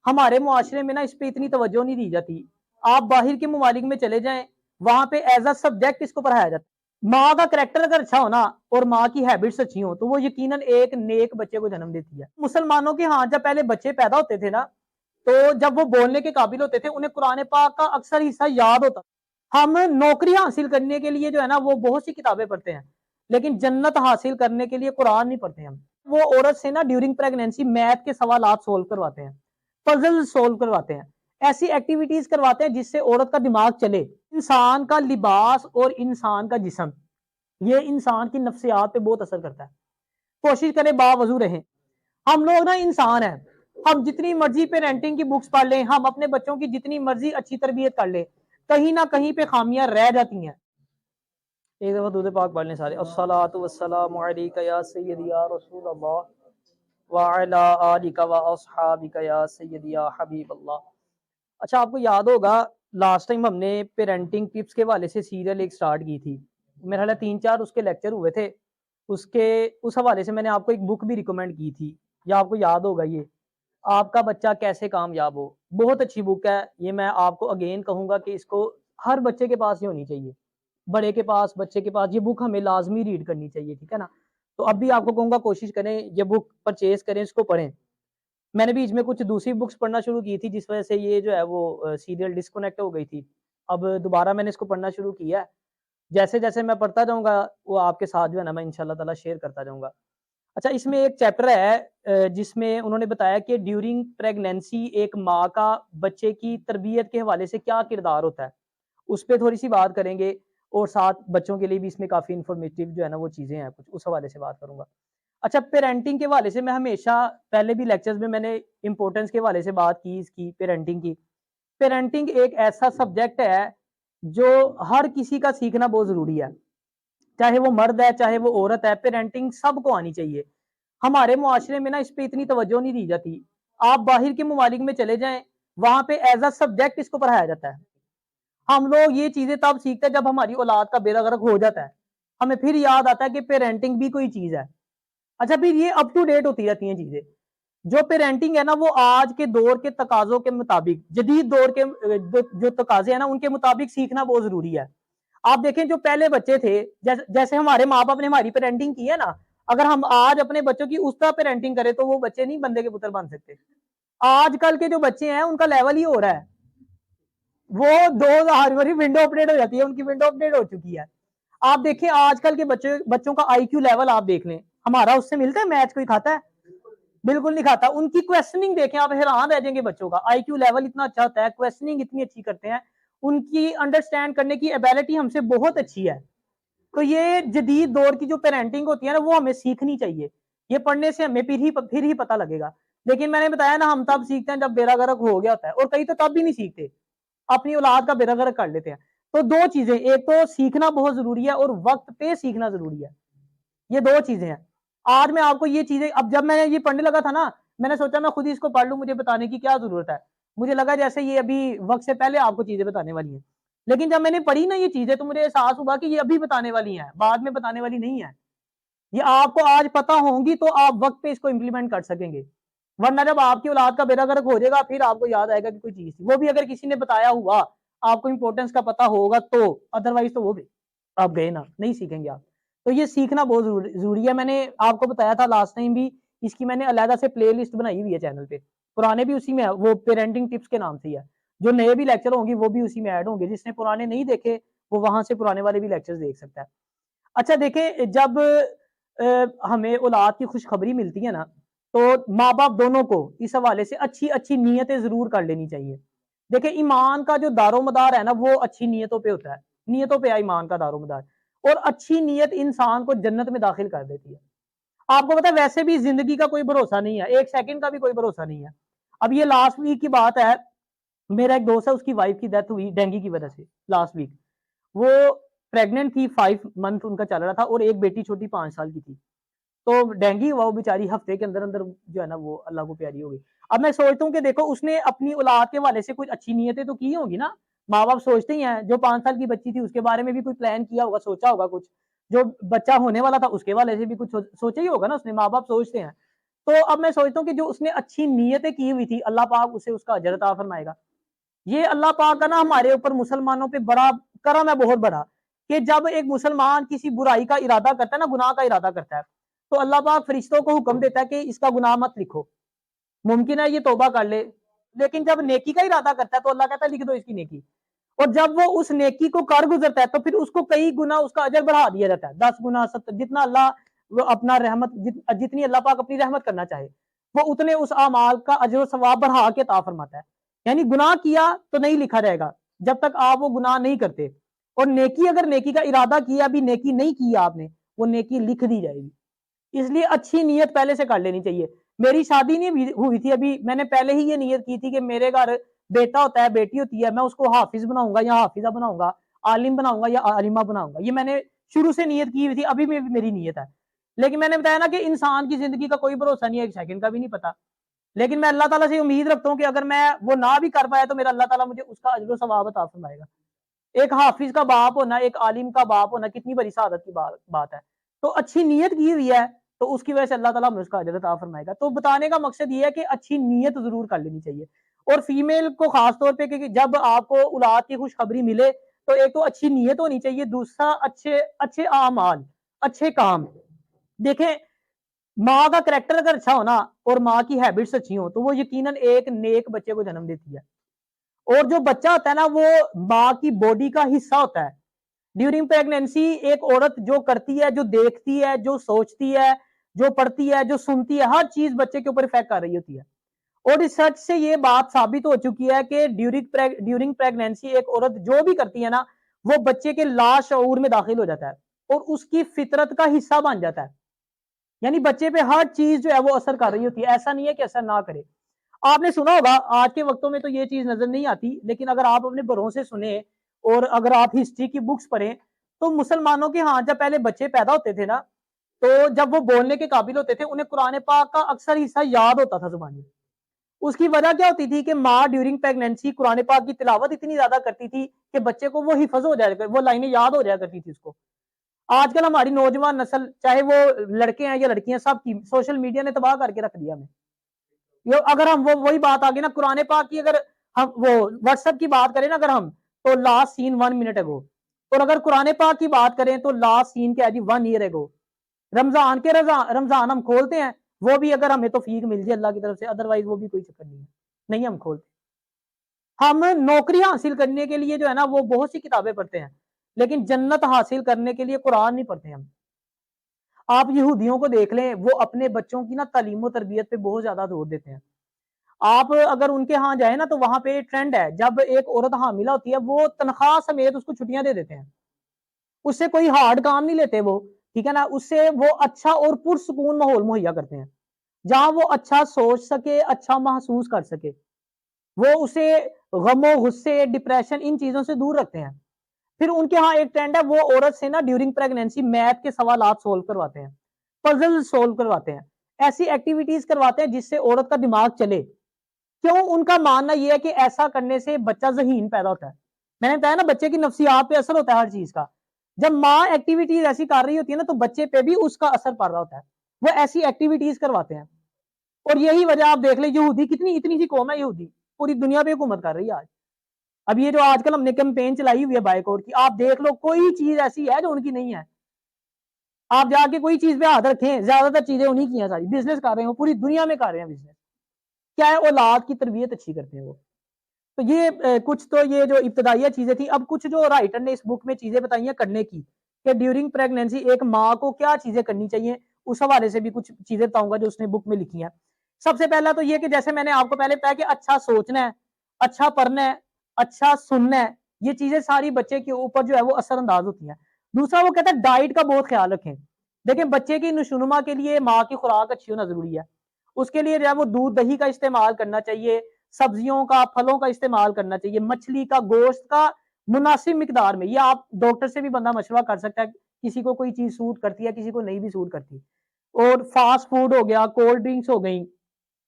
हमारे मुआशरे में ना इस पे इतनी तवज्जो नहीं दी जाती। आप बाहर के ममालिक में चले जाएं, वहां पे एज अ सब्जेक्ट इसको पढ़ाया जाता है। माँ का करैक्टर अगर अच्छा हो ना और माँ की हैबिट्स अच्छी हो तो वो यकीनन एक नेक बच्चे को जन्म देती है। मुसलमानों के यहाँ जब पहले बच्चे पैदा होते थे ना, तो जब वो बोलने के काबिल होते थे उन्हें कुरान पाक का अक्सर हिस्सा याद होता। हम नौकरी हासिल करने के लिए जो है ना वो बहुत सी किताबें पढ़ते हैं, लेकिन जन्नत हासिल करने के लिए कुरान नहीं पढ़ते हम। वो औरत से ना ड्यूरिंग प्रेगनेंसी मैथ के सवालात सोल्व करवाते हैं, पजल सोल्व करवाते हैं, ऐसी एक्टिविटीज करवाते हैं जिससे औरत का दिमाग चले। इंसान का लिबास और इंसान का जिस्म, ये इंसान की नफ्सियात पे बहुत असर करता है। कोशिश करें बावजू रहें। हम लोग ना इंसान हैं, हम जितनी मर्जी पेरेंटिंग की बुक्स पढ़ लें, हम अपने बच्चों की जितनी मर्जी अच्छी तरबियत कर लें, कहीं ना कहीं पे खामियां रह जाती हैं। एक दफा दूध पाक पढ़ लें सारे, अस्सलातु वस्सलामु अलैका या सय्यदी या रसूल अल्लाह व अला आलिका व अस्हाबिका या सय्यदी या हबीब अल्लाह। अच्छा, आपको याद होगा लास्ट टाइम हमने पेरेंटिंग टिप्स के हवाले से सीरियल एक स्टार्ट की थी। मेरा ख्याल है 3-4 उसके लेक्चर हुए थे। उसके उस हवाले से मैंने आपको एक बुक भी रिकमेंड की थी, या आपको याद होगा ये, आपका बच्चा कैसे कामयाब हो। बहुत अच्छी बुक है ये। मैं आपको अगेन कहूँगा कि इसको हर बच्चे के पास ही होनी चाहिए, बड़े के पास, बच्चे के पास। ये बुक हमें लाजमी रीड करनी चाहिए, ठीक है ना। तो अब भी आपको कहूँगा कोशिश करें, ये बुक परचेज करें, इसको पढ़ें। मैंने बीच में कुछ दूसरी बुक्स पढ़ना शुरू की थी जिस वजह से ये जो है वो सीरियल डिस्कनेक्ट हो गई थी। अब दोबारा मैंने इसको पढ़ना शुरू किया है। जैसे-जैसे मैं पढ़ता जाऊँगा वो आपके साथ जो है ना मैं इंशाल्लाह ताला शेयर करता जाऊँगा। अच्छा, इसमें एक चैप्टर है जिसमें उन्होंने बताया कि ड्यूरिंग प्रेगनेंसी एक माँ का बच्चे की तरबियत के हवाले से क्या किरदार होता है। उस पे थोड़ी-सी बात करेंगे और साथ बच्चों के लिए भी इसमें काफ़ी इन्फॉर्मेटिव जो है ना वो चीज़ें हैं कुछ, उस हवाले से बात करूँगा। अच्छा, पेरेंटिंग के हवाले से मैं हमेशा पहले भी लेक्चर्स में मैंने इम्पोर्टेंस के हवाले से बात की इसकी, पेरेंटिंग की। पेरेंटिंग एक ऐसा सब्जेक्ट है जो हर किसी का सीखना बहुत ज़रूरी है। चाहे वो मर्द है, चाहे वो औरत है, पेरेंटिंग सबको आनी चाहिए। हमारे मुआशरे में ना इस पे इतनी तवज्जो नहीं दी जाती। आप बाहर के ममालिक में चले जाएँ, वहाँ पे एज़ अ सब्जेक्ट इसको पढ़ाया जाता है। हम लोग ये चीज़ें तब सीखते हैं जब हमारी औलाद का बेड़ा गर्क हो जाता है। हमें फिर याद आता है कि पेरेंटिंग भी कोई चीज़ है। अच्छा, फिर ये अप टू डेट होती रहती हैं चीज़ें। जो पेरेंटिंग है ना वो आज के दौर के तकाज़ों के मुताबिक, जदीद दौर के जो तकाज़े हैं ना उनके मुताबिक सीखना बहुत ज़रूरी है। आप देखें जो पहले बच्चे थे, जैसे हमारे माँ-बाप ने हमारी पेरेंटिंग की है ना, अगर हम आज अपने बच्चों की उस तरह पेरेंटिंग करें तो वो बच्चे नहीं बंदे के पुत्र बन सकते। आजकल के जो बच्चे हैं उनका लेवल ही हो रहा है। वो 2000 वाली विंडो अपडेट हो जाती है, उनकी विंडो अपडेट हो चुकी है। आप देखिए आजकल के बच्चों का आईक्यू लेवल आप देख लें, हमारा उससे मिलता है? मैच कोई खाता है? बिल्कुल नहीं खाता। उनकी क्वेश्चनिंग देखें, आप हैरान रह जाएंगे। बच्चों का आईक्यू लेवल इतना अच्छा होता है, क्वेश्चनिंग इतनी अच्छी करते हैं, उनकी अंडरस्टैंड करने की एबिलिटी हमसे बहुत अच्छी है। तो ये जदीद दौर की जो पेरेंटिंग होती है ना वो हमें सीखनी चाहिए। ये पढ़ने से हमें फिर ही पता लगेगा। लेकिन मैंने बताया ना हम तब सीखते हैं जब बेड़ा गर्क हो गया होता है, और कई तो तब भी नहीं सीखते, अपनी औलाद का बेड़ा गर्क कर लेते हैं। तो दो चीजें, एक तो सीखना बहुत जरूरी है और वक्त पे सीखना जरूरी है। ये दो चीजें हैं। आज मैं आपको ये चीजें, अब जब मैं ये पढ़ने लगा था ना, मैंने सोचा मैं खुद ही इसको पढ़ लूं, मुझे बताने की क्या जरूरत है। मुझे लगा जैसे ये अभी वक्त से पहले आपको चीजें बताने वाली हैं। लेकिन जब मैंने पढ़ी ना ये चीजें तो मुझे एहसास हुआ कि ये अभी बताने वाली हैं, बाद में बताने वाली नहीं है। ये आपको आज पता होंगी तो आप वक्त पे इसको इम्प्लीमेंट कर सकेंगे। वरना जब आपकी औलाद का बेड़ा गर्क हो जाएगा फिर आपको याद आएगा कि कोई चीज थी, वो भी अगर किसी ने बताया हुआ, आपको इंपॉर्टेंस का पता होगा तो, अदरवाइज तो वो भी आप गए ना, नहीं सीखेंगे आप। तो ये सीखना बहुत जरूरी है। मैंने आपको बताया था लास्ट टाइम भी, इसकी मैंने अलहदा से प्ले लिस्ट बनाई हुई है चैनल पे। पुराने भी उसी में है, वो पेरेंटिंग टिप्स के नाम से ही है। जो नए भी लेक्चर होंगे वो भी उसी में ऐड होंगे। जिसने पुराने नहीं देखे वो वहां से पुराने वाले भी लेक्चर देख सकता है। अच्छा देखें, जब हमें औलाद की खुशखबरी मिलती है ना, तो माँ बाप दोनों को इस हवाले से अच्छी अच्छी नीयतें जरूर कर लेनी चाहिए। देखिए ईमान का जो दारोमदार है ना वो अच्छी नीयतों पे होता है। नीयतों पे है ईमान का दारोमदार, और अच्छी नीयत इंसान को जन्नत में दाखिल कर देती है। आपको पता है वैसे भी जिंदगी का कोई भरोसा नहीं है, एक सेकंड का भी कोई भरोसा नहीं है। अब ये लास्ट वीक की बात है, मेरा एक दोस्त है उसकी वाइफ की डेथ हुई डेंगू की वजह से लास्ट वीक। वो प्रेग्नेंट थी, 5 मंथ उनका चल रहा था, और एक बेटी छोटी 5 साल की थी। तो डेंगू हुआ, वो बेचारी हफ्ते के अंदर अंदर जो है ना वो अल्लाह को प्यारी हो गई। अब मैं सोचता हूँ कि देखो उसने अपनी औलाद के वाले से कुछ अच्छी नीयतें तो की होंगी ना। माँ बाप सोचते ही हैं, जो 5 साल की बच्ची थी उसके बारे में भी कोई प्लान किया होगा, सोचा होगा कुछ। जो बच्चा होने वाला था उसके वाले से भी कुछ सोचा ही होगा ना उसने, माँ बाप सोचते हैं। तो अब मैं सोचता हूँ कि जो उसने अच्छी नीयतें की हुई थी, अल्लाह पाक उसे उसका अजर अता फरमाएगा। ये अल्लाह पाक का ना हमारे ऊपर मुसलमानों पे बड़ा करम है, बहुत बड़ा, कि जब एक मुसलमान किसी बुराई का इरादा करता है ना, गुनाह का इरादा करता है, तो अल्लाह पाक फरिश्तों को हुक्म देता है कि इसका गुनाह मत लिखो, मुमकिन है ये तौबा कर ले। लेकिन जब नेकी का इरादा करता है तो अल्लाह कहता है लिख दो इसकी नेकी। और जब वो उस नेकी को कर गुजरता है तो फिर उसको कई गुना उसका अजर बढ़ा दिया जाता है, 10 गुना 70, जितना अल्लाह वो अपना रहमत जितनी अल्लाह पाक अपनी रहमत करना चाहे, वो उतने उस अमाल का अजर सवाब बढ़ा के अता फरमाता है। यानी गुनाह किया तो नहीं लिखा जाएगा जब तक आप वो गुनाह नहीं करते, और नेकी अगर नेकी का इरादा किया, अभी नेकी नहीं किया आपने, वो नेकी लिख दी जाएगी। इसलिए अच्छी नीयत पहले से कर लेनी चाहिए। मेरी शादी नहीं हुई थी अभी, मैंने पहले ही ये नीयत की थी कि मेरे घर बेटा होता है, बेटी होती है, मैं उसको हाफिज बनाऊंगा या हाफिजा बनाऊंगा, आलिम बनाऊंगा या आलिमा बनाऊंगा। ये मैंने शुरू से नीयत की हुई थी, अभी भी मेरी नीयत है। लेकिन मैंने बताया ना कि इंसान की जिंदगी का कोई भरोसा नहीं है, एक सेकंड का भी नहीं पता। लेकिन मैं अल्लाह ताला से उम्मीद रखता हूँ कि अगर मैं वो ना भी कर पाया तो मेरा अल्लाह ताला मुझे उसका अजर सवाब अता फरमाएगा। एक हाफिज का बाप होना, एक आलिम का बाप होना कितनी बड़ी सआदत की बात है। तो अच्छी नीयत की हुई है तो उसकी वजह से अल्लाह ताला हमें उसका अजर अता फरमाएगा। तो बताने का मकसद ये है कि अच्छी नीयत जरूर कर लेनी चाहिए। और फीमेल को खास तौर पे, क्योंकि जब आपको औलाद की खुशखबरी मिले तो एक तो अच्छी नीयत होनी चाहिए, दूसरा अच्छे अच्छे आमाल, अच्छे काम। देखें, माँ का करैक्टर अगर अच्छा हो ना और माँ की हैबिट्स अच्छी हो तो वो यकीनन एक नेक बच्चे को जन्म देती है। और जो बच्चा होता है ना वो माँ की बॉडी का हिस्सा होता है। ड्यूरिंग प्रेगनेंसी एक औरत जो करती है, जो देखती है, जो सोचती है, जो पढ़ती है, जो सुनती है, हर चीज बच्चे के ऊपर इफेक्ट कर रही होती है। और रिसर्च से ये बात साबित हो चुकी है कि ड्यूरिंग प्रेगनेंसी एक औरत जो भी करती है ना, वो बच्चे के लाशऊर में दाखिल हो जाता है और उसकी फितरत का हिस्सा बन जाता है। यानी बच्चे पे हर चीज जो है वो असर कर रही होती है, ऐसा नहीं है कि असर ना करे। आपने सुना होगा, आज के वक्तों में तो ये चीज नजर नहीं आती, लेकिन अगर आप अपने बड़ों से सुने और अगर आप हिस्ट्री की बुक्स पढ़ें तो मुसलमानों के यहाँ जब पहले बच्चे पैदा होते थे ना, तो जब वो बोलने के काबिल होते थे उन्हें कुरान पाक का अक्सर हिस्सा याद होता था जुबानी। उसकी वजह क्या होती थी कि माँ ड्यूरिंग प्रेगनेंसी कुरान पाक की तिलावत इतनी ज्यादा करती थी कि बच्चे को वो हिफज हो जाएगा, वो लाइनें याद हो जाया करती थी उसको। आजकल हमारी नौजवान नस्ल, चाहे वो लड़के हैं या लड़कियां, सब की सोशल मीडिया ने तबाह करके रख दिया हमें। ये अगर हम वो वही बात आ गई ना कुरान पाक की, अगर हम वो व्हाट्सएप की बात करें ना अगर हम, तो लास्ट सीन 1 मिनट अगो। और अगर कुरान पाक की बात करें तो लास्ट सीन क्या है जी, 1 ईयर अगो। रमजान हम खोलते हैं, वो भी अगर हमें तौफीक मिल जाए अल्लाह की तरफ से, अदरवाइज वो भी कोई चक्कर नहीं है, नहीं हम खोलते। हम नौकरी हासिल करने के लिए जो है ना वो बहुत सी किताबें पढ़ते हैं, लेकिन जन्नत हासिल करने के लिए कुरान नहीं पढ़ते हम। आप यहूदियों को देख लें, वो अपने बच्चों की ना तालीम तरबियत पे बहुत ज्यादा जोर देते हैं। आप अगर उनके यहाँ जाए ना तो वहां पे ट्रेंड है, जब एक औरत हामिला होती है वो तनख्वाह समेत उसको छुट्टियां दे देते हैं। उससे कोई हार्ड काम नहीं लेते वो, ठीक है ना, उससे वो अच्छा और पुरसुकून माहौल मुहैया करते हैं जहां वो अच्छा सोच सके, अच्छा महसूस कर सके। वो उसे गमो, गुस्से, डिप्रेशन, इन चीजों से दूर रखते हैं। फिर उनके यहाँ एक ट्रेंड है, वो औरत से ना ड्यूरिंग प्रेगनेंसी मैथ के सवालात सोल्व करवाते हैं, पजल सोल्व करवाते हैं, ऐसी एक्टिविटीज करवाते हैं जिससे औरत का दिमाग चले। क्यों? उनका मानना यह है कि ऐसा करने से बच्चा ज़हीन पैदा होता है। मैंने बताया ना बच्चे की नफ्सियात पे असर होता है हर चीज का। जब माँ एक्टिविटीज ऐसी कर रही होती है ना तो बच्चे पे भी उसका असर पड़ रहा होता है। वो ऐसी एक्टिविटीज करवाते हैं। और यही वजह आप देख ले, यहूदी कितनी इतनी सी कौम है, यहूदी पूरी दुनिया पे हुकूमत कर रही है आज। अब ये जो आजकल हमने कैंपेन चलाई हुई है बाइकआउट की, आप देख लो कोई चीज ऐसी है जो उनकी नहीं है। आप जाके कोई चीज पे हाथ रखें, ज्यादातर चीजें उन्हीं की हैं, सारी बिजनेस कर रहे हो, पूरी दुनिया में कर रहे हैं बिजनेस। क्या है, औलाद की तरबियत अच्छी करते हैं वो। तो ये कुछ तो ये जो इब्तदाइया चीजें थी। अब कुछ जो राइटर ने इस बुक में चीजें बताई हैं करने की, कि ड्यूरिंग प्रेगनेंसी एक माँ को क्या चीजें करनी चाहिए, उस हवाले से भी कुछ चीजें बताऊंगा जो उसने बुक में लिखी हैं। सबसे पहला तो ये कि जैसे मैंने आपको पहले बताया कि अच्छा सोचना है, अच्छा पढ़ना है, अच्छा सुनना है, ये चीजें सारी बच्चे के ऊपर जो है वो असरअंदाज होती हैं। दूसरा वो कहता है डाइट का बहुत ख्याल रखें। देखें, बच्चे की नशोनुमा के लिए माँ की खुराक अच्छी होना जरूरी है। उसके लिए जो है वो दूध दही का इस्तेमाल करना चाहिए, सब्जियों का, फलों का इस्तेमाल करना चाहिए, मछली का, गोश्त का मुनासिब मिकदार में। ये आप डॉक्टर से भी बंदा मशवरा कर सकता है, किसी को कोई चीज सूट करती है, किसी को नहीं भी सूट करती। और फास्ट फूड हो गया, कोल्ड ड्रिंक्स हो गई,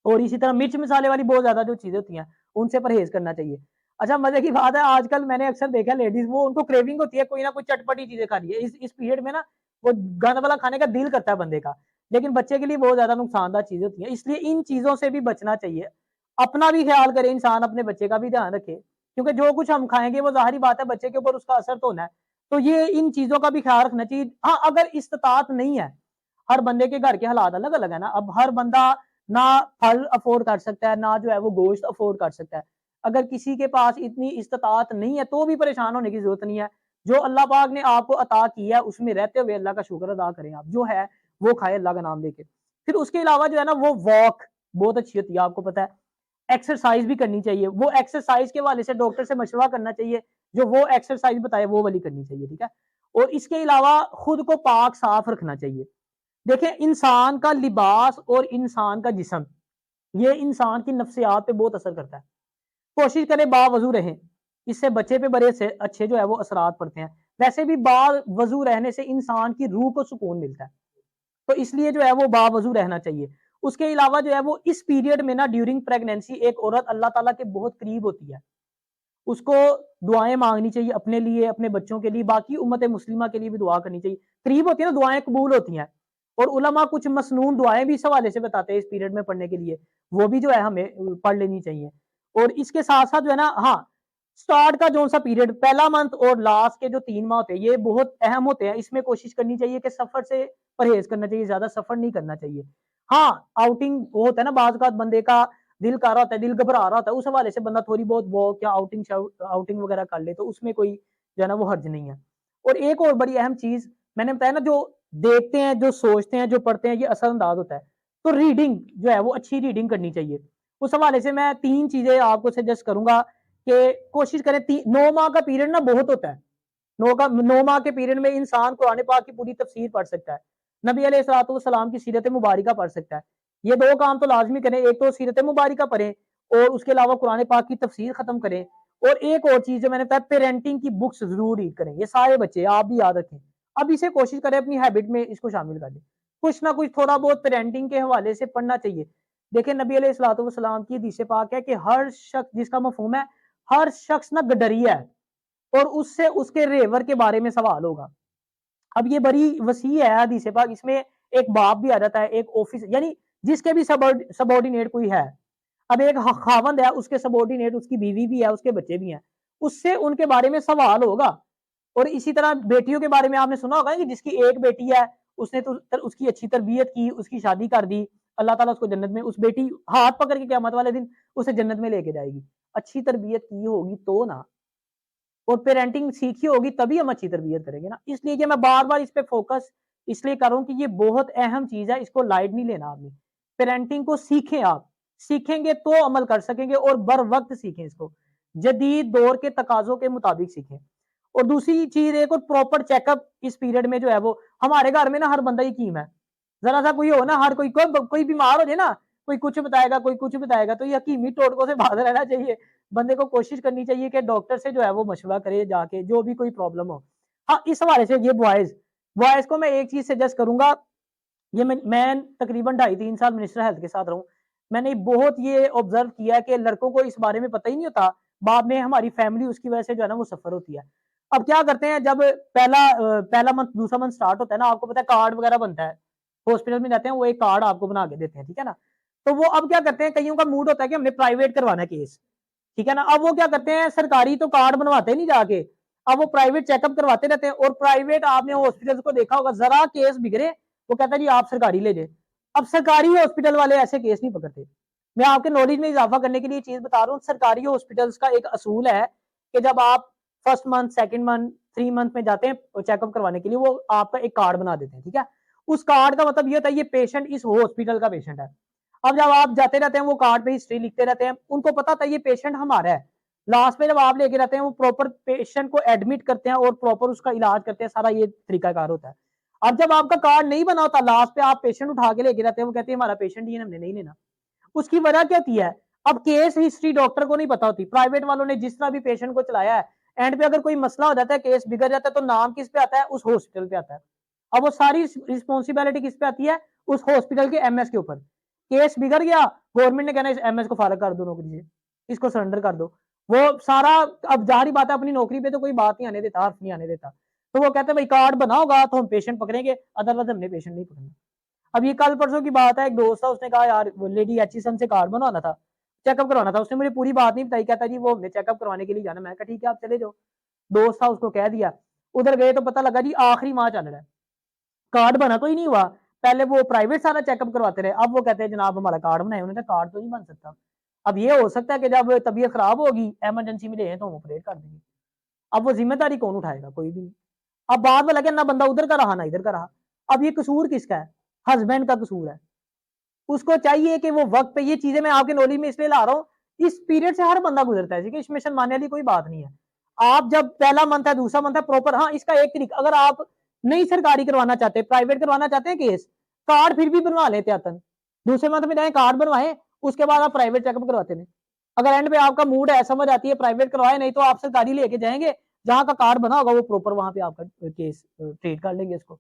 और इसी तरह मिर्च मसाले वाली बहुत ज्यादा जो चीजें होती हैं उनसे परहेज करना चाहिए। अच्छा, मजे की बात है, आजकल मैंने अक्सर देखा लेडीज, वो उनको क्रेविंग होती है कोई ना कोई चटपटी चीजें खा रही है इस पीरियड में ना, वो गंद वाला खाने का दिल करता है बंदे का। लेकिन बच्चे के लिए बहुत ज्यादा नुकसानदायक चीजें होती हैं, इसलिए इन चीजों से भी बचना चाहिए। अपना भी ख्याल करे इंसान, अपने बच्चे का भी ध्यान रखे, क्योंकि जो कुछ हम खाएंगे वो जाहिर बात है बच्चे के ऊपर उसका असर तो होना है। तो ये इन चीजों का भी ख्याल रखना चाहिए। हाँ, अगर इस्तात नहीं है, हर बंदे के घर के हालात अलग अलग है ना, अब हर बंदा ना फल अफोर्ड कर सकता है, ना जो है वो गोश्त अफोर्ड कर सकता है। अगर किसी के पास इतनी इस्तात नहीं है तो भी परेशान होने की जरूरत नहीं है। जो अल्लाह पाक ने आपको अता किया है उसमें रहते हुए अल्लाह का शुक्र अदा करें, आप जो है वो खाए अल्लाह का नाम लेके। फिर उसके अलावा जो है ना वो वॉक बहुत अच्छी होती है, आपको पता है। एक्सरसाइज भी करनी चाहिए, वो एक्सरसाइज के वाले से डॉक्टर से मशवरा करना चाहिए, जो वो एक्सरसाइज बताए वो वाली करनी चाहिए, ठीक है। और इसके अलावा खुद को पाक साफ रखना चाहिए। देखिए, इंसान का लिबास और इंसान का जिस्म, ये इंसान की नफ्सियात पे बहुत असर करता है। कोशिश करें बावजू रहें, इससे बच्चे पे बड़े से अच्छे जो है वो असरात पड़ते हैं। वैसे भी बावजू रहने से इंसान की रूह को सुकून मिलता है, तो इसलिए जो है वो बावजू रहना चाहिए। उसके अलावा जो है वो इस पीरियड में ना ड्यूरिंग प्रेगनेंसी एक औरत अल्लाह ताला के बहुत करीब होती है, उसको दुआएं मांगनी चाहिए अपने लिए, अपने बच्चों के लिए, बाकी उम्मत मुस्लिमा के लिए भी दुआ करनी चाहिए। करीब होती है ना, दुआएं कबूल होती हैं। और उलमा कुछ मसनून दुआएं भी इस हवाले से बताते हैं इस पीरियड में पढ़ने के लिए, वो भी जो है हमें पढ़ लेनी चाहिए। और इसके साथ साथ जो है ना, हाँ, स्टार्ट का जो सा पीरियड, पहला मंथ और लास्ट के जो 3 माह होते हैं, ये बहुत अहम होते हैं। इसमें कोशिश करनी चाहिए कि सफर से परहेज करना चाहिए, ज्यादा सफर नहीं करना चाहिए। हाँ, आउटिंग वो होता है ना, बाज़ औक़ात बंदे का दिल कर रहा होता है, दिल घबरा रहा होता है, उस हवाले से बंदा थोड़ी बहुत वॉक या आउटिंग वगैरह कर ले, तो उसमें कोई जो है ना वो हर्ज नहीं है। और एक और बड़ी अहम चीज मैंने बताया ना, जो देखते हैं, जो सोचते हैं, जो पढ़ते हैं, ये असरअंदाज होता है। तो रीडिंग जो है वो अच्छी रीडिंग करनी चाहिए। उस हवाले से मैं 3 चीजें आपको सजेस्ट करूंगा कि कोशिश करें। 9 माह का पीरियड ना बहुत होता है। 9 माह के पीरियड में इंसान कुरान पाक की पूरी तफसीर पढ़ सकता है, नबी अलैहिस्सलाम की सीरत मुबारिका पढ़ सकता है। ये 2 काम तो लाजमी करें, एक तो सीरत मुबारिका पढ़ें और उसके अलावा कुरान पाक की तफसीर खत्म करें। और एक और चीज जो मैंने बताया, पेरेंटिंग की बुक्स जरूर रीड करें। ये सारे बच्चे आप भी याद रखें, अब इसे कोशिश करें अपनी हैबिट में इसको शामिल कर लें। कुछ ना कुछ थोड़ा बहुत पेरेंटिंग के हवाले से पढ़ना चाहिए। देखिए, नबी अलैहिस्सलाम की हदीस पाक है कि हर शख्स, जिसका मफहूम है हर शख्स ना गडरिया है और उससे उसके रेवर के बारे में सवाल होगा। अब ये बड़ी वसी है हदीस पाक, इसमें एक बाप भी आ जाता है, एक ऑफिस, यानी जिसके भी सबॉर्डिनेट कोई है। अब एक खावंद है, उसके सबॉर्डिनेट, उसकी बीवी भी है, उसके बच्चे भी हैं, उससे उनके बारे में सवाल होगा। और इसी तरह बेटियों के बारे में आपने सुना होगा कि जिसकी एक बेटी है, उसने तो उसकी अच्छी तरबियत की, उसकी शादी कर दी, अल्लाह ताला उसको जन्नत में, उस बेटी हाथ पकड़ के क़यामत वाले दिन उसे जन्नत में लेके जाएगी। अच्छी तरबियत की होगी तो ना, और पेरेंटिंग सीखी होगी तभी हम अच्छी तरबियत करेंगे ना। इसलिए कि मैं बार-बार इस पे फोकस इसलिए कर रहा हूँ कि ये बहुत अहम चीज़ है, इसको लाइट नहीं लेना आपने। पेरेंटिंग को सीखें आप, सीखेंगे तो अमल कर सकेंगे और बर वक़्त सीखें इसको। जदीद दौर के तकाज़ों के मुताबिक सीखें। और दूसरी चीज़, एक और प्रॉपर चेकअप इस पीरियड में जो है वो, हमारे घर में ना हर बंदा यतीम है। ज़रा-सा कोई हो ना, हर कोई बीमार हो जाए ना, कोई कुछ बताएगा, कोई कुछ बताएगा, तो ये हकीमी टोटकों से बाहर रहना चाहिए। बंदे को कोशिश करनी चाहिए कि डॉक्टर से जो है वो मशवरा करे जाके, जो भी कोई प्रॉब्लम हो। हाँ, इस हवाले से ये बॉयज़ बॉयज़ को मैं एक चीज़ सजेस्ट करूँगा, ये मैं तकरीबन 2.5-3 साल मिनिस्टर हेल्थ के साथ रहा हूँ। मैंने बहुत ये ऑब्ज़र्व किया है कि लड़कों को इस बारे में पता ही नहीं होता। बाद में हमारी फैमिली उसकी वजह से जो है ना वो सफ़र होती है। अब क्या करते हैं, जब पहला मंथ, दूसरा मंथ स्टार्ट होता है ना, आपको पता है कार्ड वगैरह बनता है। हॉस्पिटल में जाते हैं, वो एक कार्ड आपको बना के देते हैं, ठीक है ना? तो वो अब क्या करते हैं, कइयों का मूड होता है कि हमने प्राइवेट करवाना है केस। ठीक है ना? अब वो क्या करते हैं, सरकारी तो कार्ड बनवाते नहीं जाके, अब वो प्राइवेट चेकअप करवाते रहते हैं। और प्राइवेट आपने हॉस्पिटल्स को देखा होगा, जरा केस बिगड़े वो कहता है जी आप सरकारी ले जाए। अब सरकारी हॉस्पिटल वाले ऐसे केस नहीं पकड़ते। मैं आपके नॉलेज में इजाफा करने के लिए चीज बता रहा हूँ, सरकारी हॉस्पिटल्स का एक असूल है कि जब आप first month, second month, 3 month में जाते हैं चेकअप करवाने के लिए, वो आपका एक कार्ड बना देते हैं, ठीक है। उस कार्ड का मतलब ये होता है ये पेशेंट इस हॉस्पिटल का पेशेंट है। अब जब आप जाते रहते हैं, वो कार्ड पे हिस्ट्री लिखते रहते हैं, उनको पता था ये पेशेंट हमारा है। लास्ट में जब आप लेके रहते हैं, वो प्रॉपर पेशेंट को एडमिट करते हैं और प्रॉपर उसका इलाज करते हैं, सारा ये तरीकाकार होता है। अब जब आपका कार्ड नहीं बना होता, लास्ट पे आप पेशेंट उठा के लेके रहते हैं, वो कहते हैं हमारा पेशेंट ही है, हमने नहीं लेना। उसकी वजह क्या थी है, अब केस हिस्ट्री डॉक्टर को नहीं पता होती, प्राइवेट वालों ने जिस तरह भी पेशेंट को चलाया है, एंड पे अगर कोई मसला हो जाता है, केस बिगड़ जाता है, तो नाम किस पे आता है, उस हॉस्पिटल पे आता है। अब वो सारी रिस्पॉन्सिबिलिटी किस पे आती है, उस हॉस्पिटल के एमएस के ऊपर। केस बिगड़ गया, गवर्नमेंट ने कहना है इस एमएस को फारग कर दो नौकरी से, इसको सरेंडर कर दो। वो सारा, अब जाहिर बात है अपनी नौकरी पे तो कोई बात नहीं आने देता, हर्फ नहीं आने देता। तो वो कहते हैं भाई कार्ड बना होगा तो हम पेशेंट पकड़ेंगे, अदरवाइज हमने पेशेंट नहीं पकड़ना। अब ये कल परसों की बात है, एक दोस्त था, उसने कहा यार लेडी एचिसन से कार्ड बनवाना था, चेकअप करवाना था। उसने मुझे पूरी बात नहीं बताई, कहता जी वो हमने चेकअप करवाने के लिए जाना। मैं कहा ठीक है आप चले जाओ। दोस्त था, उसको कह दिया। उधर गए तो पता लगा जी आखिरी माह चल रहा है, कार्ड बना तो ही नहीं हुआ। पहले वो प्राइवेट सारा चेकअप करवाते रहे, अब वो कहते हैं जनाब हमारा कार्ड बनाए। उन्होंने कहा कार्ड तो नहीं बन सकता। अब ये हो सकता है कि जब तबीयत खराब होगी इमरजेंसी में ले तो हम ऑपरेट कर देंगे। अब वो जिम्मेदारी कौन उठाएगा? कोई भी नहीं। अब बात में लगे ना बंदा उधर का रहा ना इधर का रहा। अब ये कसूर किसका है? हस्बैंड का कसूर है। उसको चाहिए कि वो वक्त पे, ये चीजें मैं आपके नॉलेज में इसलिए ला रहा हूँ, इस पीरियड से हर बंदा गुजरता है, इसमें शर्म मानने वाली कोई बात नहीं है। आप जब पहला मंथ है दूसरा मंथ है प्रॉपर, हाँ इसका एक तरीका, अगर आप नहीं सरकारी करवाना चाहते, प्राइवेट करवाना चाहते हैं केस, कार्ड फिर भी बनवा लेते आतन, दूसरे मंथ में जाए कार्ड बनवाए, उसके बाद आप प्राइवेट चेकअप करवाते हैं। अगर एंड पे आपका मूड है, समझ आती है, प्राइवेट करवाए, नहीं तो आप सरकारी लेके जाएंगे, जहां का कार्ड बना होगा वो प्रॉपर वहां पे आपका केस ट्रीट कर लेंगे इसको।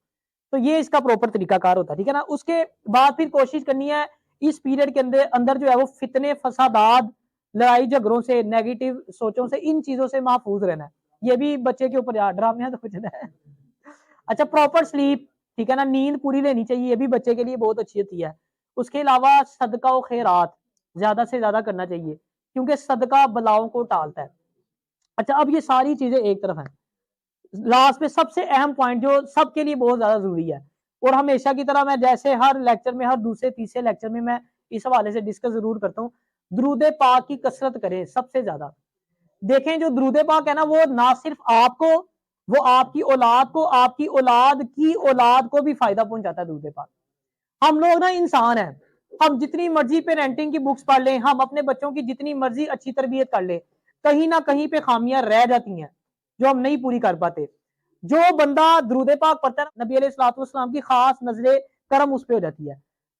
तो ये इसका प्रॉपर तरीकाकार होता है, ठीक है ना। उसके बाद फिर कोशिश करनी है इस पीरियड के अंदर अंदर जो है वो फितने फसादात, लड़ाई झगड़ों से, नेगेटिव सोचों से, इन चीजों से महफूज रहना है। ये भी बच्चे के ऊपर यार ड्रामे है तो कुछ है। अच्छा प्रॉपर स्लीप, ठीक है ना, नींद पूरी लेनी चाहिए, ये भी बच्चे के लिए बहुत अच्छी होती है। उसके अलावा सदका और खैरात ज्यादा से ज्यादा करना चाहिए, क्योंकि सदका बलाओं को टालता है। अच्छा अब ये सारी चीजें एक तरफ है, लास्ट में सबसे अहम पॉइंट जो सबके लिए बहुत ज्यादा जरूरी है, और हमेशा की तरह मैं जैसे हर लेक्चर में, हर दूसरे तीसरे लेक्चर में मैं इस हवाले से डिस्कस जरूर करता हूँ, दुरूद पाक की कसरत करें सबसे ज्यादा। देखें जो दुरूद पाक है ना, वो ना सिर्फ आपको, वो आपकी औलाद को, आपकी औलाद की औलाद को भी फायदा पहुंचाता है दुरूद पाक। हम लोग ना इंसान है, हम जितनी मर्जी पेरेंटिंग की बुक्स पढ़ लें, हम अपने बच्चों की जितनी मर्जी अच्छी तरबियत कर ले, कहीं ना कहीं पे खामियां रह जाती हैं जो हम नहीं पूरी कर पाते। जो बंदा दुरूद पाक पढ़ता है, नबी अलैहिस्सलाम की खास नजरे करम उस पर हो जाती है।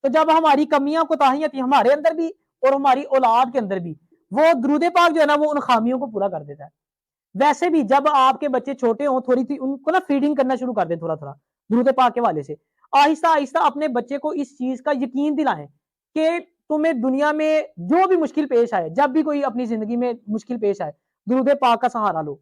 तो जब हमारी कमियां कोताहियां थी हमारे अंदर भी और हमारी औलाद के अंदर भी, वो दुरूद पाक जो है ना वो उन खामियों को पूरा कर देता है। वैसे भी जब आपके बच्चे छोटे हों, थोड़ी सी उनको ना फीडिंग करना शुरू कर दें, थोड़ा थोड़ा दुरूद पाक के वाले से, आहिस्ता आहिस्ता अपने बच्चे को इस चीज का यकीन दिलाएं कि तुम्हें दुनिया में जो भी मुश्किल पेश आए, जब भी कोई अपनी जिंदगी में मुश्किल पेश आए, दुरूद पाक का सहारा लो।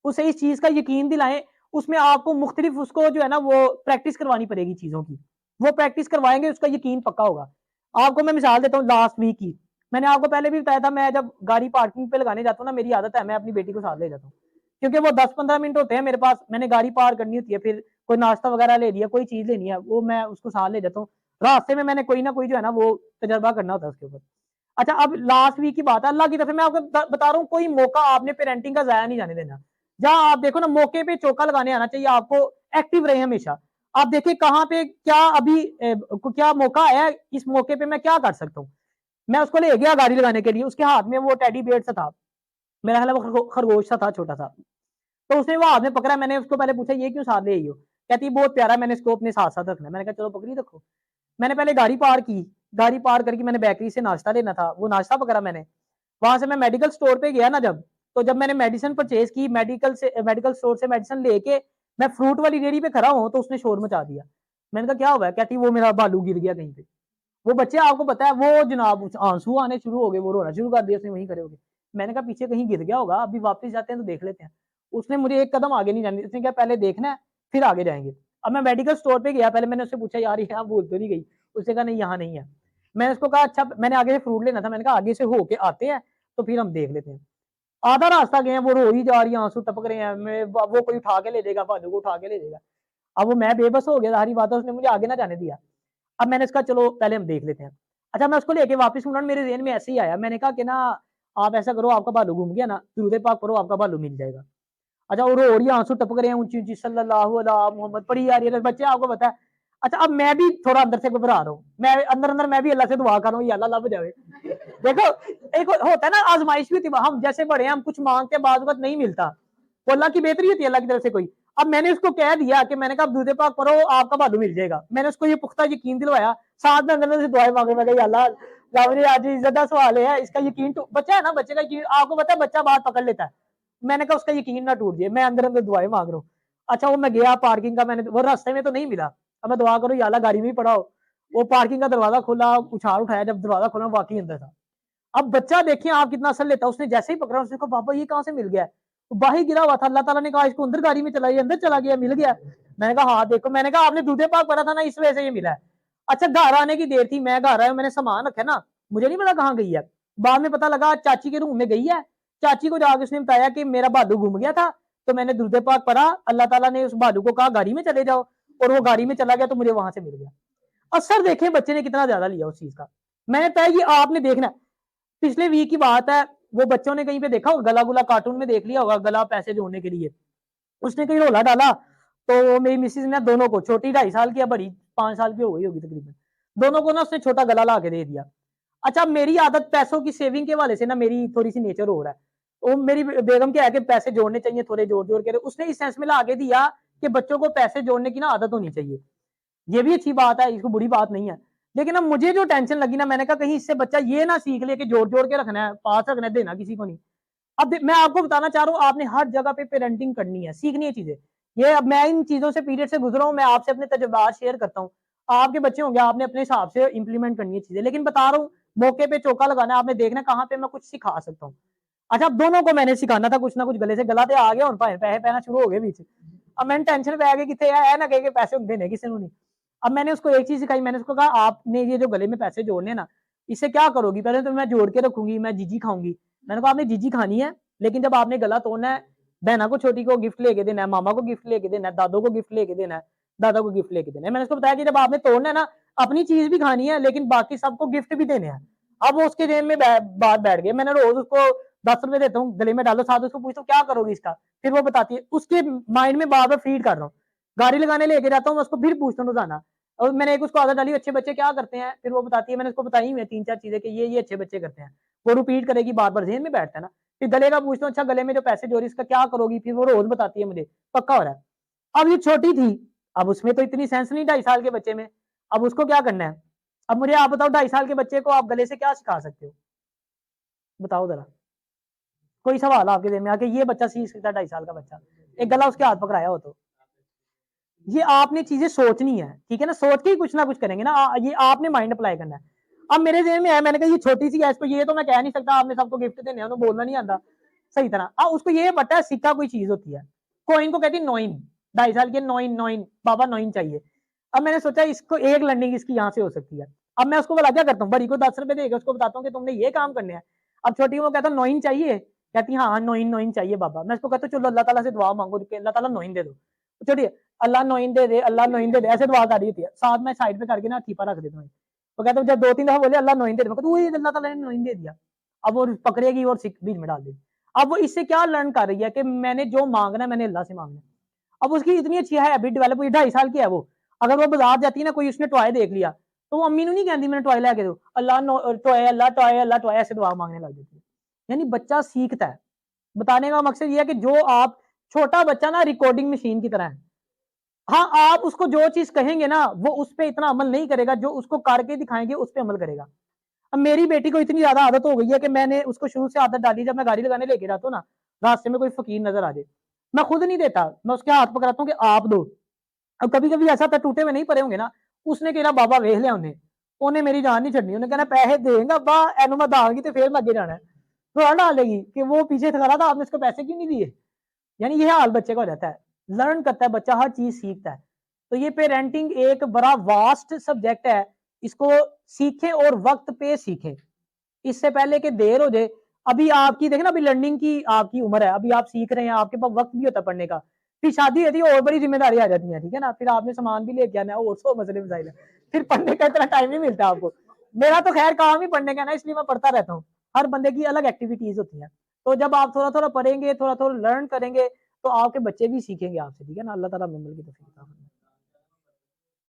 उसे इस चीज का यकीन दिलाएं। उसमें आपको मुख्तलिफ उसको जो है ना वो प्रैक्टिस करवानी पड़ेगी चीजों की, वो प्रैक्टिस करवाएंगे उसका यकीन पक्का होगा। आपको मैं मिसाल देता हूँ लास्ट वीक की, मैंने आपको पहले भी बताया था, मैं जब गाड़ी पार्किंग पे लगाने जाता हूँ ना, मेरी आदत है मैं अपनी बेटी को साथ ले जाता हूँ, क्योंकि वो 10-15 मिनट होते हैं मेरे पास, मैंने गाड़ी पार करनी होती है, फिर कोई नाश्ता वगैरह ले लिया, कोई चीज लेनी है, वो मैं उसको साथ ले जाता हूँ। रास्ते में मैंने कोई ना कोई जो है ना वो तजर्बा करना होता है उसके ऊपर। अच्छा अब लास्ट वीक की बात है, अल्लाह की तरफ से मैं आपको बता रहा हूँ, कोई मौका आपने पेरेंटिंग का जाया नहीं जाने देना। जहां आप देखो ना मौके पे चौका लगाने आना चाहिए आपको, एक्टिव रहे हमेशा। आप देखिए कहाँ पे क्या अभी क्या मौका है, इस मौके पे मैं क्या कर सकता हूँ। मैं उसको ले गया गाड़ी लगाने के लिए, उसके हाथ में वो टेडी बेयर सा था, मेरा ख्याल है वो खरगोश सा था छोटा सा। तो उसने वो हाथ में पकड़ा, मैंने उसको पहले पूछा ये क्यों साथ ले आई हो, कहती बहुत प्यारा, मैंने इसको अपने साथ साथ रखना है। मैंने कहा चलो पकड़ी रखो। मैंने पहले गाड़ी पार की, गाड़ी पार करके मैंने बेकरी से नाश्ता लेना था, वो नाश्ता पकड़ा मैंने। वहां से मैं मेडिकल स्टोर पे गया ना जब, तो जब मैंने मेडिसिन परचेज की, मेडिकल स्टोर से मेडिसिन लेके मैं फ्रूट वाली रेडी पे खड़ा हूँ, तो उसने शोर मचा दिया। मैंने कहा क्या हुआ है, कहती वो मेरा बालू गिर गया कहीं पे। वो बच्चे आपको पता है वो जनाब आंसू आने शुरू हो गए, वो रोना शुरू कर दिया उसने वहीं खड़े हो गए। मैंने कहा पीछे कहीं गिर गया होगा, अभी वापस जाते हैं तो देख लेते हैं। उसने मुझे एक कदम आगे नहीं जाने, उसने कहा पहले देखना है फिर आगे जाएंगे। अब मैं मेडिकल स्टोर पे गया, पहले मैंने उससे पूछा यार यहाँ भूल तो नहीं गई, उसने कहा नहीं यहाँ नहीं है। मैंने उसको कहा अच्छा, मैंने आगे से फ्रूट लेना था, मैंने कहा आगे से होके आते हैं तो फिर हम देख लेते हैं। आधा रास्ता गए, वो रो ही जा रही है, आंसू टपक रहे हैं, वो कोई उठा के ले जाएगा, भालू को उठा के ले जाएगा। अब वो मैं बेबस हो गया, सारी बात है, उसने मुझे आगे ना जाने दिया। अब मैंने इसका चलो पहले हम देख लेते हैं। अच्छा मैं उसको लेके वापस मुड़ा, मेरे जेहन में ऐसे ही आया, मैंने कहा कि ना आप ऐसा करो, आपका भालू घूम गया ना, दुरूद पाक करो आपका भालू मिल जाएगा। अच्छा और रो रही है, आंसू टपक रहे हैं, ऊंची ऊंची सल्लल्लाहु अलैहि मोहम्मद पढ़ी जा रही है, बच्चे आपको पता है। अच्छा अब मैं भी थोड़ा अंदर से घबरा रहा हूँ, मैं अंदर अंदर मैं भी अल्लाह से दुआ कर रहा हूँ, अल्लाह लब जावे। देखो एक होता है ना आजमाइश भी होती है, हम जैसे बड़े हैं हम कुछ मांगते हैं, बाद वक्त नहीं मिलता, वो अल्लाह की बेहतरी होती है अल्लाह की तरफ से कोई। अब मैंने उसको कह दिया कि मैंने कहा दूध पाक पढ़ो आपका भालू मिल जाएगा, मैंने उसको ये पुख्ता यकीन दिलवाया, साथ में अंदर से दुआएं मांगे, मैं अल्लाह लावरी आज इज्जत का सवाल है, इसका यकीन तो बच्चा है ना, बच्चे का यकीन आपको पता है, बच्चा बात पकड़ लेता है। मैंने कहा उसका यकीन ना टूट जाए, मैं अंदर अंदर दुआएं मांग रहा हूँ। अच्छा वो मैं गया पार्किंग का, मैंने वो रास्ते में तो नहीं मिला, अब मैं दुआ करूँ या अल्लाह गाड़ी में ही पड़ा हो। वो पार्किंग का दरवाजा खोला, उछाल उठाया, जब दरवाजा खोला वाकई अंदर था। अब बच्चा देखिए आप कितना असर लेता है, उसने जैसे ही पकड़ा उसने कहा बाबा ये कहाँ से मिल गया है, तो बाहर गिरा हुआ था, अल्लाह ताला ने कहा इसको अंदर गाड़ी में चलाइए, अंदर चला गया, मिल गया। मैंने कहा हाँ देखो, मैंने कहा आपने दूधे पाक पढ़ा था ना, इस वजह से ये मिला है। अच्छा घर आने की देर थी, मैं घर आया, मैंने सामान रखा ना, मुझे नहीं पता कहाँ गई है। बाद में पता लगा चाची के रूम में गई है। चाची को जाकर उसने बताया कि मेरा भालू घूम गया था, तो मैंने दुरूद पाक पढ़ा, अल्लाह ताला ने उस भालू को कहा गाड़ी में चले जाओ, और वो गाड़ी में चला गया, तो मुझे वहां से मिल गया। असर देखे बच्चे ने कितना ज्यादा लिया उस चीज का। मैंने तय कि आपने देखना, पिछले वीक की बात है, वो बच्चों ने कहीं पे देखा होगा, गला गुला कार्टून में देख लिया होगा, गला पैसे जोड़ने के लिए उसने कहीं रोला डाला, तो मेरी मिसिस ने दोनों को, छोटी 2.5 साल की है, बड़ी 5 साल की हो गई होगी तकरीबन, दोनों को ना उसने छोटा गला ला के दे दिया। अच्छा मेरी आदत पैसों की सेविंग के वाले से ना मेरी थोड़ी सी नेचर हो रहा है, वो मेरी बेगम क्या है कि पैसे जोड़ने चाहिए थोड़े जोड़ जोड़ के, उसने इस सेंस में ला के दिया कि बच्चों को पैसे जोड़ने की ना आदत होनी चाहिए। ये भी अच्छी बात है, इसको बुरी बात नहीं है, लेकिन अब मुझे जो टेंशन लगी ना, मैंने कहा कहीं इससे बच्चा ये ना सीख ले कि जोड़ जोड़ के रखना है, पास रखना है, देना किसी को नहीं। अब मैं आपको बताना चाह रहा हूँ, आपने हर जगह पे पेरेंटिंग करनी है, सीखनी है चीजें। ये अब मैं इन चीजों से पीरियड से गुजरा हूँ, मैं आपसे अपने तजुर्बात शेयर करता हूँ। आपके बच्चे होंगे, आपने अपने हिसाब से इंप्लीमेंट करनी है चीजें, लेकिन बता रहा हूँ मौके पे चौका लगाना, आपने देखना कहाँ पे मैं कुछ सिखा सकता हूँ। अच्छा अब दोनों को मैंने सिखाना था कुछ ना कुछ, गले से गला तो आ गया, और पैसे पहना शुरू हो गए बीच। अब मैंने टेंशन पे आ गई कितने है ना, कह के पैसे देने किसी ने नहीं। अब मैंने उसको एक चीज सिखाई, मैंने उसको कहा आपने ये जो गले में पैसे जोड़ने ना, इससे क्या करोगी, पहले तो मैं जोड़ के रखूंगी, मैं जीजी खाऊंगी। मैंने कहा आपने जीजी खानी है, लेकिन जब आपने गला तोड़ना है, बहना को छोटी को गिफ्ट लेके देना है, मामा को गिफ्ट लेके देना है, दादो को गिफ्ट लेके देना है, दादा को गिफ्ट लेके देना है। मैंने उसको बताया कि जब आपने तोड़ना है ना, अपनी चीज भी खानी है, लेकिन बाकी सबको गिफ्ट भी देने हैं। अब वो उसके जेब में बात बैठ गई, मैंने रोज उसको 10 रुपए देता हूँ, गले में डालो, साथ उसको पूछता हूँ क्या करोगी इसका, फिर वो बताती है, उसके माइंड में बार बार फीड कर रहा हूँ। गाड़ी लगाने लेके जाता हूँ, मैं उसको फिर पूछता हूँ रोजाना, और मैंने एक उसको आदत डाली, अच्छे बच्चे क्या करते हैं, फिर वो बताती है, मैंने उसको बताई हुई 3-4 चीजें कि ये अच्छे बच्चे करते हैं, वो रिपीट करेगी, बार बार जेहन में बैठता है ना। फिर गले का पूछता हूँ, अच्छा गले में जो पैसे जोड़ी इसका क्या करोगी, फिर वो रोज बताती है मुझे, पक्का हो रहा है। अब ये छोटी थी, अब उसमें तो इतनी सेंस नहीं 2.5 साल के बच्चे में, अब उसको क्या करना है। अब मुझे आप बताओ 2.5 साल के बच्चे को आप गले से क्या सिखा सकते हो, बताओ जरा, कोई सवाल आपके दिल में आके ये बच्चा सीख सकता है, 2.5 साल का बच्चा, एक गला उसके हाथ पकड़ाया हो तो। ये आपने चीजें सोचनी है, ठीक है ना, सोच के ही कुछ ना कुछ करेंगे ना, ये आपने माइंड अप्लाई करना है। अब मेरे जेहन में है, मैंने कहा ये छोटी सी है, इसको ये तो मैं कह नहीं सकता आपने सबको गिफ्ट देने, उन्हें बोलना नहीं आता सही तरह। अब उसको ये पता है सिक्का कोई चीज होती है, कोइन को कहती है नॉइन, 2.5 साल के नॉइन, नॉइन बाबा नॉइन चाहिए। अब मैंने सोचा इसको एक लर्निंग इसकी यहाँ से हो सकती है। अब मैं उसको बोला क्या करता हूँ, बड़ी को 10 रुपए देकर उसको बताता हूँ कि तुमने ये काम करने हैं। अब छोटी को कहता नॉइन चाहिए, कहती हाँ नॉइन नॉइन चाहिए बाबा। मैं उसको कहता हूँ चलो अल्लाह ताला से दुआ मांगो, अल्लाह ताला नॉइन दे दो, छोटी अल्लाह नॉइन दे दे, अल्लाह नॉइन दे दे, ऐसे दुआ कर रही होती है, साथ में साइड पे करके ना ठीपा रख देता हूँ। तो कहता हूँ जब 2-3 दफा बोले अल्लाह नॉइन दे दे, तो अल्लाह ताला ने नॉइन दे दिया। अब वो पकड़ेगी और सिक बीच में डाल देगी। अब वो इससे क्या लर्न कर रही है कि मैंने जो मांगना है मैंने अल्लाह से मांगना है। अब उसकी इतनी अच्छी हैबिट डेवलप हुई, 2.5 साल की है वो, अगर वो बाजार जाती है ना, कोई उसने टॉय देख लिया, तो वो अम्मी नहीं कहती मैंने टॉय लेके दो, अल्लाह टॉय, अल्लाह टॉय, अल्लाह टॉय, ऐसे दुआ मांगने लग जाती है। यानी बच्चा सीखता है। बताने का मकसद ये है कि जो आप, छोटा बच्चा ना रिकॉर्डिंग मशीन की तरह है। हाँ आप उसको जो चीज कहेंगे ना, वो उस पर इतना अमल नहीं करेगा, जो उसको करके दिखाएंगे उस पर अमल करेगा। अब मेरी बेटी को इतनी ज्यादा आदत हो गई है कि मैंने उसको शुरू से आदत डाली, जब मैं गाड़ी लगाने लेके जाता हूँ ना, रास्ते में कोई फकीर नजर आ जाए, मैं खुद नहीं देता, मैं उसके हाथ पकड़ाता हूँ कि आप दो। अब कभी कभी ऐसा था टूटे में नहीं पड़े होंगे ना, उसने कहना बाबा वेख लिया उन्हें मेरी जान नहीं छड़नी, उन्हें कहना पैसे देगा बा एनु मैं दांगी तो फिर मैं अगे जाना है, थोड़ा डालेगी कि वो पीछे खड़ा था आपने उसको पैसे क्यों नहीं दिए। यानी ये हाल बच्चे का हो जाता है, लर्न करता है बच्चा, हर चीज सीखता है। तो ये पेरेंटिंग एक बड़ा वास्ट सब्जेक्ट है, इसको सीखें और वक्त पे सीखें, इससे पहले कि देर हो जाए। अभी आपकी देखें ना, अभी लर्निंग की आपकी उम्र है, अभी आप सीख रहे हैं, आपके पास वक्त भी होता है पढ़ने का, फिर शादी होती है और बड़ी जिम्मेदारी आ जाती है, ठीक है ना, फिर आपने सामान भी लेके आना है और सौ मसले मसाइल है, फिर पढ़ने का इतना टाइम नहीं मिलता आपको। मेरा तो खैर काम ही पढ़ने का ना, इसलिए मैं पढ़ता रहता हूँ। हर बंदे की अलग एक्टिविटीज होती है, तो जब आप थोड़ा थोड़ा पढ़ेंगे, थोड़ा थोड़ा लर्न करेंगे, तो आपके बच्चे भी सीखेंगे आपसे, ठीक है ना। अल्लाह ताला अमल की तौफीक अता फरमाए।